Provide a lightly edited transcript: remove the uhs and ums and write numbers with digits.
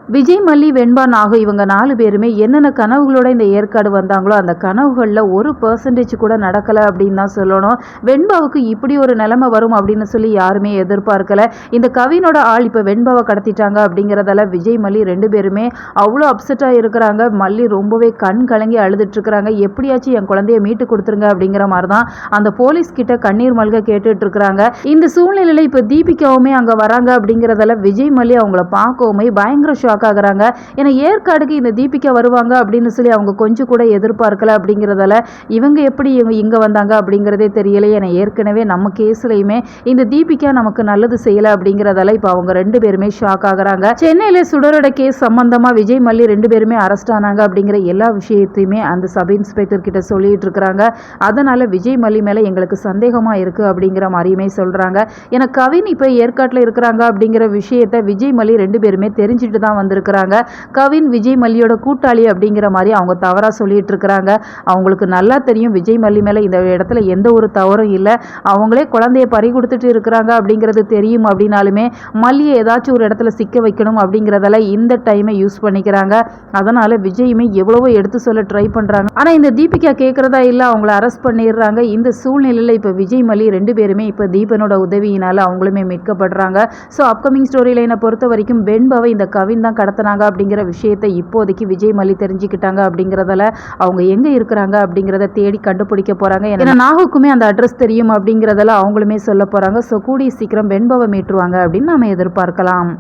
விஜய், மல்லி, வெண்பா, நாகு இவங்க 4 பேருமே என்னென்ன கனவுகளோட இந்த ஏற்காடு வந்தாங்களோ, அந்த கனவுகள்ல 1% கூட நடக்கல அப்படின்னு தான் சொல்லணும். வெண்பாவுக்கு இப்படி ஒரு நிலைமை வரும் அப்படின்னு சொல்லி யாருமே எதிர்பார்க்கல. இந்த கவினோட ஆள் இப்ப வெண்பாவை கடத்திட்டாங்க அப்படிங்கிறதால விஜய், மல்லி 2 பேருமே அவ்வளோ அப்செட்டா இருக்கிறாங்க. மல்லி ரொம்பவே கண் கலங்கி அழுதுட்டு இருக்கிறாங்க. எப்படியாச்சும் என் குழந்தைய மீட்டு கொடுத்துருங்க அப்படிங்கிற மாதிரி தான் அந்த போலீஸ் கிட்ட கண்ணீர் மல்க கேட்டுட்டு இருக்கிறாங்க. இந்த சூழ்நிலையில இப்ப தீபிகாவுமே அங்க வராங்க அப்படிங்கிறதால விஜய், மல்லி அவங்கள பார்க்கவுமே பயங்கர ஷாக் ஆகுறாங்க. ஏன்னா ஏற்காடுக்கு இந்த தீபிகா வருவாங்க அப்படின்னு சொல்லி அவங்க கொஞ்சம் கூட எதிர்பார்க்கல அப்படிங்கிறதால இவங்க எப்படி இங்க வந்தாங்க அப்படிங்கிறதே தெரியல. ஏன்னா ஏற்கனவே நம்ம கேஸ்லயுமே இந்த தீபிகா நமக்கு நல்லது செய்யல அப்படிங்கிறதால இப்ப அவங்க 2 பேருமே ஷாக் ஆகுறாங்க. சென்னையில சுடரோட கேஸ் சம்பந்தமா விஜய், மல்லி 2 பேருமே அரெஸ்ட் ஆனாங்க அப்படிங்கிற எல்லா விஷயத்தையுமே அந்த சப் இன்ஸ்பெக்டர் கிட்ட சொல்லிட்டு இருக்கிறாங்க. அதனால விஜய், மல்லி மேல எங்களுக்கு சந்தேகமா இருக்கு அப்படிங்கிற மாதிரியுமே சொல்றாங்க. ஏன்னா கவின் இப்ப ஏற்காட்டுல இருக்கிறாங்க அப்படிங்கிற விஷயத்த விஜய், மல்லி 2 பேருமே தெரிஞ்சுட்டு தான் வந்திருக்கிறாங்க. கவின் விஜய், மல்லியோட கூட்டாளி அப்படிங்கிற மாதிரி அவங்க தவறா சொல்லிட்டு இருக்கிறாங்க. அவங்களுக்கு நல்லா தெரியும் விஜய், மல்லி மேல இந்த இடத்துல எந்த ஒரு தவறும் இல்லை. அவங்களே குழந்தைய பறி கொடுத்துட்டு இருக்கிறாங்க அப்படிங்கிறது தெரியும். அப்படின்னாலுமே மல்லியை ஏதாச்சும் ஒரு இடத்துல சிக்க வைக்கணும் அப்படிங்கிறதால இந்த டைமை யூஸ் பண்ணிக்கிறாங்க. அதனால விஜயுமே எவ்வளவோ எடுத்து சொல்ல ட்ரை பண்றாங்க. ஆனா இந்த தீபிகா கேட்கறதா இல்ல, அவங்கள அரெஸ்ட் பண்ணிடுறாங்க. இந்த சூழ்நிலையில இப்ப விஜய், மல்லி 2 பேருமே இப்ப தீபனோட உதவியினால அவங்களுமே மீட்கப்படுறாங்க. ஸோ அப்கமிங் ஸ்டோரி லைனை பொறுத்த வரைக்கும் வெண்பாவை இந்த கவின் தான் கடத்தினாங்க அப்படிங்கிற விஷயத்தை இப்போதைக்கு விஜய், மல்லி தெரிஞ்சுக்கிட்டாங்க அப்படிங்கிறதால அவங்க எங்க இருக்கிறாங்க அப்படிங்கிறத தேடி கண்டுபிடிக்க போறாங்க. ஏன்னா நாகுக்குமே அந்த அட்ரஸ் தெரியும் அப்படிங்கிறதால அவங்களுமே சொல்ல போறாங்க. ஸோ கூடிய சீக்கிரம் வெண்பாவை மீட்டுருவாங்க அப்படின்னு நாம எதிர்பார்க்கலாம்.